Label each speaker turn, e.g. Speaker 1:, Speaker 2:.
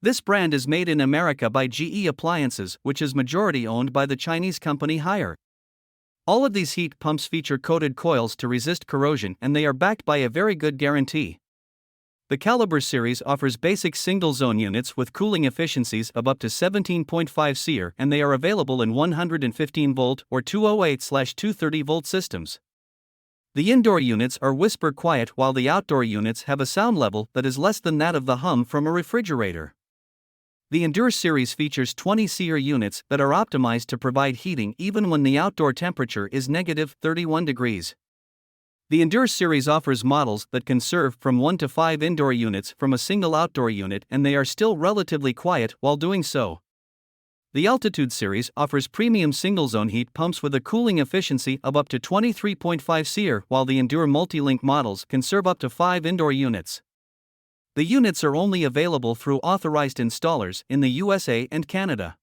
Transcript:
Speaker 1: This brand is made in America by GE Appliances, which is majority owned by the Chinese company Haier. All of these heat pumps feature coated coils to resist corrosion, and they are backed by a very good guarantee. The Caliber series offers basic single-zone units with cooling efficiencies of up to 17.5 SEER, and they are available in 115-volt or 208/230-volt systems. The indoor units are whisper quiet, while the outdoor units have a sound level that is less than that of the hum from a refrigerator. The Endure series features 20 SEER units that are optimized to provide heating even when the outdoor temperature is negative 31 degrees. The Endure series offers models that can serve from 1 to 5 indoor units from a single outdoor unit, and they are still relatively quiet while doing so. The Altitude series offers premium single-zone heat pumps with a cooling efficiency of up to 23.5 SEER, while the Endure Multilink models can serve up to 5 indoor units. The units are only available through authorized installers in the USA and Canada.